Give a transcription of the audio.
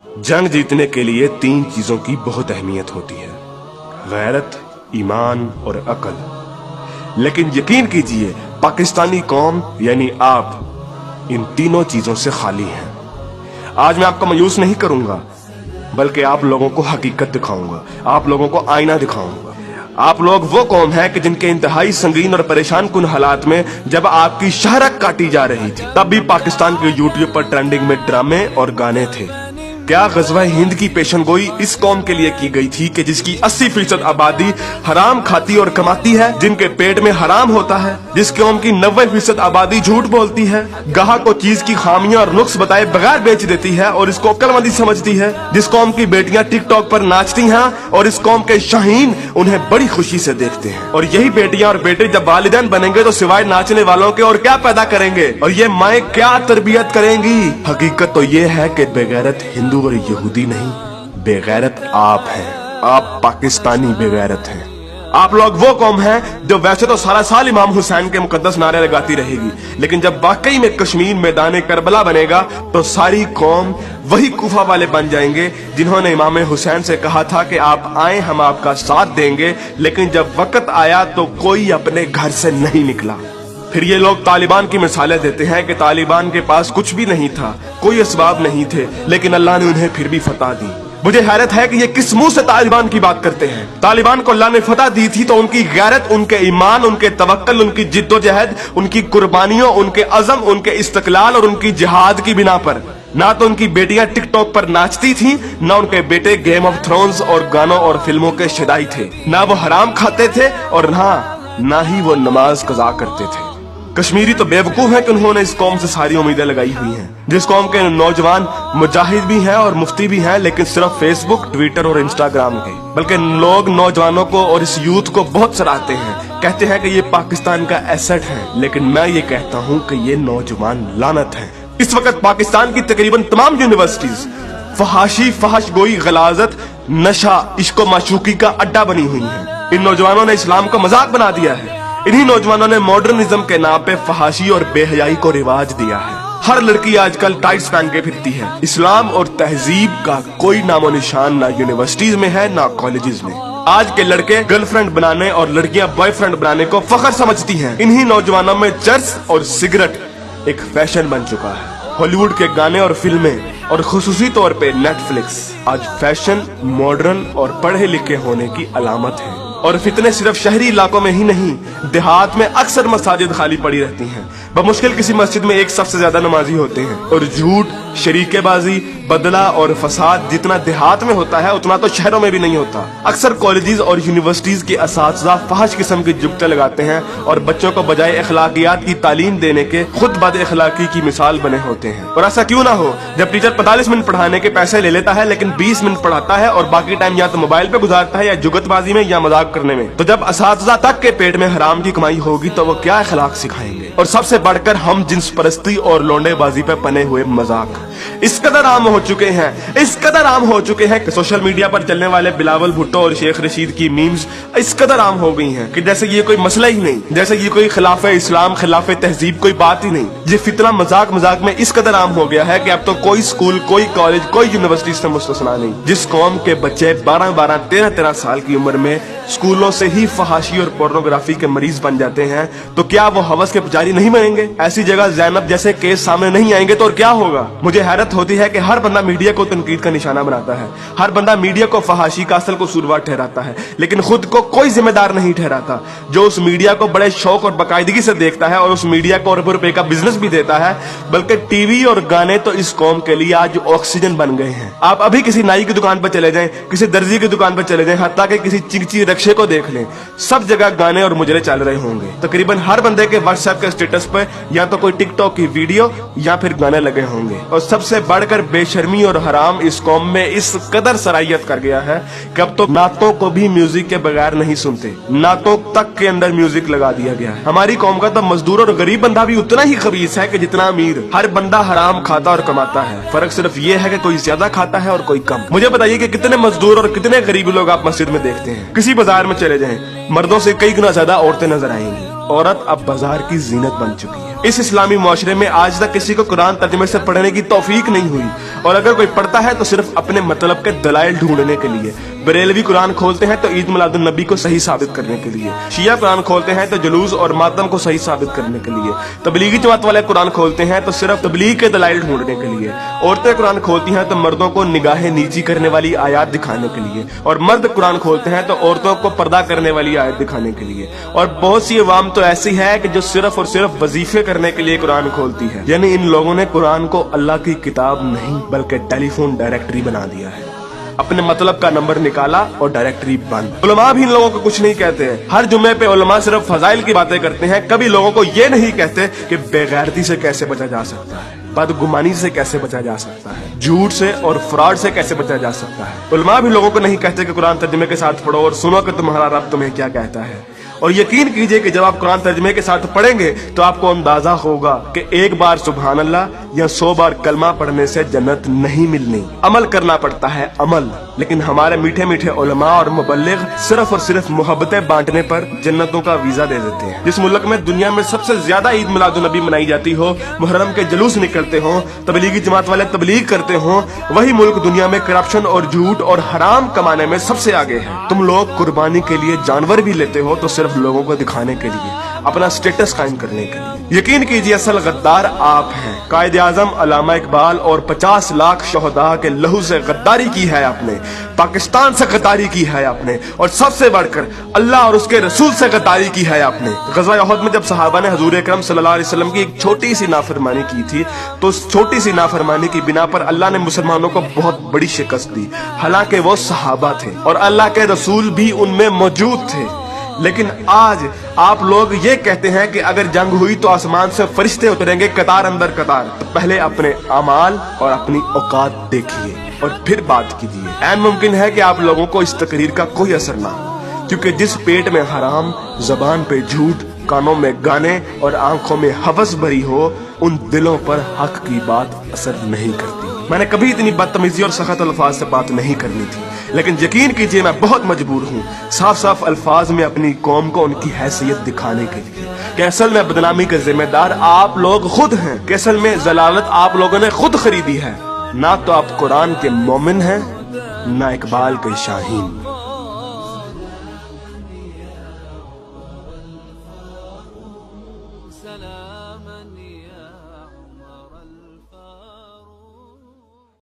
जंग जीतने के लिए 3 चीजों की बहुत अहमियत होती है, गैरत, ईमान और अकल। लेकिन यकीन कीजिए पाकिस्तानी कौम यानी आप इन तीनों चीजों से खाली हैं। आज मैं आपको मायूस नहीं करूंगा, बल्कि आप लोगों को हकीकत दिखाऊंगा, आप लोगों को आईना दिखाऊंगा। आप लोग वो कौम है कि जिनके इंतहाई संगीन और परेशान कुन हालात में जब आपकी शहरत काटी जा रही थी, तब भी पाकिस्तान के यूट्यूब पर ट्रेंडिंग में ड्रामे और गाने थे। क्या गज़वा हिंद की पेशनगोई इस कौम के लिए की गई थी कि जिसकी 80% आबादी हराम खाती और कमाती है, जिनके पेट में हराम होता है, जिस कौम की 90% आबादी झूठ बोलती है, गाहक को चीज की खामियां और नुक्स बताए बगैर बेच देती है और इसको अक्लमंदी समझती है, जिस कौम की बेटियां टिकटॉक पर नाचती हैं और इस कौम के शाहीन उन्हें बड़ी खुशी से देखते हैं। और यही बेटियां और बेटे जब वालिदैन बनेंगे तो सिवाय नाचने वालों के और क्या पैदा करेंगे, और ये माएं क्या तरबियत करेंगी। हकीकत तो ये है कि बेगैरत हिंदू और यहूदी नहीं, बेगैरत आप हैं। आप पाकिस्तानी बेगैरत हैं। आप लोग वो कौम हैं जो वैसे तो सारा साल इमाम हुसैन के मुकद्दस नारे लगाती रहेगी, लेकिन जब वाकई में कश्मीर मैदान करबला बनेगा तो सारी कौम वही कूफा वाले बन जाएंगे जिन्होंने इमाम हुसैन से कहा था कि आप आए, हम आपका साथ देंगे, लेकिन जब वक्त आया तो कोई अपने घर से नहीं निकला। फिर ये लोग तालिबान की मिसालें देते हैं कि तालिबान के पास कुछ भी नहीं था, कोई असबाब नहीं थे, लेकिन अल्लाह ने उन्हें फिर भी फतह दी। मुझे हैरत है कि ये किस मुंह से तालिबान की बात करते हैं। तालिबान को अल्लाह ने फतह दी थी तो उनकी गैरत, उनके ईमान, उनके तवक्कल, उनकी जिद्दोजहद, उनकी कुर्बानियों, उनके अज़म, उनके इस्तक़लाल और उनकी जिहाद की बिना पर। ना तो उनकी बेटियां टिकटॉक पर नाचती थीं, ना उनके बेटे गेम ऑफ थ्रोन्स और गानों और फिल्मों के शदाई थे, ना वो हराम खाते थे और ना ही वो नमाज कज़ा करते थे। कश्मीरी तो बेवकूफ है कि उन्होंने इस कौम से सारी उम्मीदें लगाई हुई हैं, जिस कौम के नौजवान मुजाहिद भी हैं और मुफ्ती भी हैं, लेकिन सिर्फ फेसबुक, ट्विटर और इंस्टाग्राम के। बल्कि लोग नौजवानों को और इस यूथ को बहुत सराहते हैं, कहते हैं कि ये पाकिस्तान का एसेट है, लेकिन मैं ये कहता हूँ कि ये नौजवान लानत है। इस वक्त पाकिस्तान की तकरीबन तमाम यूनिवर्सिटीज फहाशी, फहश गोई, गलाजत, नशा, इश्क माशूकी का अड्डा बनी हुई है। इन नौजवानों ने इस्लाम को मजाक बना दिया है। इन्हीं नौजवानों ने मॉडर्निज्म के नाम पे फहाशी और बेहयाई को रिवाज दिया है। हर लड़की आजकल टाइट्स पहन के फिरती है। इस्लाम और तहजीब का कोई नामो निशान ना यूनिवर्सिटीज में है, ना कॉलेजेस में। आज के लड़के गर्लफ्रेंड बनाने और लड़कियां बॉयफ्रेंड बनाने को फख्र समझती हैं। इन्हीं नौजवानों में चर्च और सिगरेट एक फैशन बन चुका है। हॉलीवुड के गाने और फिल्में और खुसूसी तौर पे नेटफ्लिक्स आज फैशन, मॉडर्न और पढ़े लिखे होने की अलामत है। और फितने सिर्फ शहरी इलाकों में ही नहीं, देहात में अक्सर मसाजिद खाली पड़ी रहती हैं। बमुश्किल किसी मस्जिद में एक सबसे ज्यादा नमाजी होते हैं। और झूठ, शरीकेबाजी, बदला और फसाद जितना देहात में होता है उतना तो शहरों में भी नहीं होता। अक्सर कॉलेजेस और यूनिवर्सिटीज के असातिज़ा फहश किस्म की जुगते लगाते हैं और बच्चों को बजाय अखलाकियात की तालीम देने के खुद बद अखलाकी की मिसाल बने होते हैं। और ऐसा क्यों ना हो जब टीचर 45 मिनट पढ़ाने के पैसे ले लेता है, लेकिन 20 मिनट पढ़ाता है और बाकी टाइम या तो मोबाइल पे गुजारता है या जुगतबाजी में या मजाक करने में। तो जब असातिज़ा तक के पेट में हराम की कमाई होगी तो वो क्या अखलाक सिखाएंगे। और सबसे बढ़कर हम जिन्स परस्ती और लौंडेबाजी पे पने हुए मजाक इस कदर आम हो चुके हैं, इस कदर आम हो चुके हैं कि सोशल मीडिया पर चलने वाले बिलावल भुट्टो और शेख रशीद की मीम्स इस कदर आम हो गई हैं कि जैसे ये कोई मसला ही नहीं, जैसे ये कोई खिलाफे इस्लाम, खिलाफे तहजीब कोई बात ही नहीं। ये फितना मजाक मजाक में इस कदर आम हो गया है कि अब तो कोई स्कूल, कोई कॉलेज, कोई यूनिवर्सिटी से मुस्तस्ना नहीं। जिस कौम के बच्चे 12-12, 13-13 साल की उम्र में स्कूलों से ही फहाशी और पोर्नोग्राफी के मरीज बन जाते हैं, तो क्या वो हवस के पुजारी नहीं बनेंगे? ऐसी जगह ज़ैनब जैसे केस सामने नहीं आएंगे तो और क्या होगा? मुझे हैरत होती है कि हर बंदा मीडिया को तनकीद का निशाना बनाता है, हर बंदा मीडिया को फहाशी का असल कसूरवार ठहराता है, लेकिन खुद को कोई जिम्मेदार नहीं ठहराता, जो उस मीडिया को बड़े शौक और बाकायदगी से देखता है और उस मीडिया को अरबों रुपए का बिजनेस भी देता है। बल्कि टीवी और गाने तो इस कौम के लिए आज ऑक्सीजन बन गए हैं। आप अभी किसी नाई की दुकान पर चले जाएं, किसी दर्जी की दुकान पर चले जाएं, हत्ता कि किसी चिंची रक्षे को देख लें, सब जगह गाने और मुजरे चल रहे होंगे। तकरीबन हर बंदे के व्हाट्सएप के स्टेटस पर या तो कोई टिकटॉक की वीडियो या फिर गाने लगे होंगे। और सबसे बढ़कर बेशर्मी और हराम इस कौम में इस कदर सराहियत कर गया है कि अब तो नातों को भी म्यूजिक के बगैर नहीं सुनते, नातों तक के अंदर म्यूजिक लगा दिया गया है। हमारी कौम का तो मजदूर और गरीब बंदा भी उतना ही खबीस है कि जितना अमीर। हर बंदा हराम खाता और कमाता है, फर्क सिर्फ ये है कि कोई ज्यादा खाता है और कोई कम। मुझे बताइए कि कितने मजदूर और कितने गरीब लोग आप मस्जिद में देखते हैं? किसी बाजार में चले जाएं, मर्दों से कई गुना ज्यादा औरतें नजर आएंगी। औरत अब बाजार की जीनत बन चुकी है। इस इस्लामी मुआशरे में आज तक किसी को कुरान तर्जुमे से पढ़ने की तौफीक नहीं हुई, और अगर कोई पढ़ता है तो सिर्फ अपने मतलब के दलाइल ढूंढने के लिए। बरेलवी कुरान खोलते हैं तो ईद मिलादुन नबी को सही साबित करने के लिए, शिया कुरान खोलते हैं तो जुलूस और मातम को सही साबित करने के लिए, तबलीगी जमात वाले कुरान खोलते हैं तो सिर्फ तबलीग के दलाइल ढूंढने के लिए, औरतें कुरान खोलती हैं तो मर्दों को निगाहें नीची करने वाली आयत दिखाने के लिए, और मर्द कुरान खोलते हैं तो औरतों को पर्दा करने वाली आयत दिखाने के लिए। और बहुत सी अवाम तो ऐसी है कि जो सिर्फ और सिर्फ वजीफे करने के लिए कुरान खोलती है। यानी इन लोगों ने कुरान को अल्लाह की किताब नहीं बल्कि टेलीफोन डायरेक्टरी बना दिया है। अपने मतलब का नंबर निकाला और डायरेक्टरी बंद। उलमा भी इन लोगों को कुछ नहीं कहते हैं। हर जुम्मे पे उलमा सिर्फ फजाइल की बातें करते हैं, कभी लोगों को ये नहीं कहते कि बेगैरती से कैसे बचा जा सकता है, बदगुमानी से कैसे बचा जा सकता है, झूठ से और फ्रॉड से कैसे बचा जा सकता है। उलमा भी लोगों को नहीं कहते कि कुरान तर्जुमे के साथ पढ़ो और सुनो कि तुम्हारा रब तुम्हें क्या कहता है। और यकीन कीजिए कि जब आप कुरान तर्जुमे के साथ पढ़ेंगे तो आपको अंदाजा होगा कि एक बार सुभान अल्लाह या 100 बार कलमा पढ़ने से जन्नत नहीं मिलनी। अमल करना पड़ता है, अमल। लेकिन हमारे मीठे मीठे उलमा और मुबल्लिग सिर्फ और सिर्फ मोहब्बतें बांटने पर जन्नतों का वीजा दे देते हैं। जिस मुल्क में दुनिया में सबसे ज्यादा ईद मिलादुन नबी मनाई जाती हो, मुहर्रम के जुलूस निकलते हो, तबलीगी जमात वाले तबलीग करते हो, वही मुल्क दुनिया में करप्शन और झूठ और हराम कमाने में सबसे आगे है। तुम लोग कुर्बानी के लिए जानवर भी लेते हो तो सिर्फ लोगों को दिखाने के लिए, अपना स्टेटस कायम करने के लिए। यकीन कीजिए असल गद्दार आप हैं। कायद आजम अल्लामा इकबाल और 50 लाख शोहदा के लहू से गद्दारी की है आपने, पाकिस्तान से गद्दारी की है आपने, और सबसे बढ़कर अल्लाह और उसके रसूल से गद्दारी की है आपने। ग़ज़वा उहद में जब सहाबा ने हुज़ूर अकरम सल्लल्लाहु अलैहि वसल्लम की एक छोटी सी नाफरमानी की थी, तो उस छोटी सी नाफरमानी की बिना पर अल्लाह ने मुसलमानों को बहुत बड़ी शिकस्त दी। हालांकि वो सहाबा थे और अल्लाह के रसूल भी उनमें मौजूद थे। लेकिन आज आप लोग ये कहते हैं कि अगर जंग हुई तो आसमान से फरिश्ते उतरेंगे कतार अंदर कतार। तो पहले अपने अमाल और अपनी औकात देखिए और फिर बात कीजिए। ऐन मुमकिन है कि आप लोगों को इस तकरीर का कोई असर ना हो, क्योंकि जिस पेट में हराम, जबान पे झूठ, कानों में गाने और आंखों में हवस भरी हो, उन दिलों पर हक की बात असर नहीं करती। मैंने कभी इतनी बदतमीजी और सख्त अल्फाज से बात नहीं करनी थी, लेकिन यकीन कीजिए मैं बहुत मजबूर हूँ साफ साफ अल्फाज में अपनी कौम को उनकी हैसियत दिखाने के लिए कि असल में बदनामी के जिम्मेदार आप लोग खुद हैं, कि असल में जलालत आप लोगों ने खुद खरीदी है। ना तो आप कुरान के मोमिन हैं, ना इकबाल के शाहीन।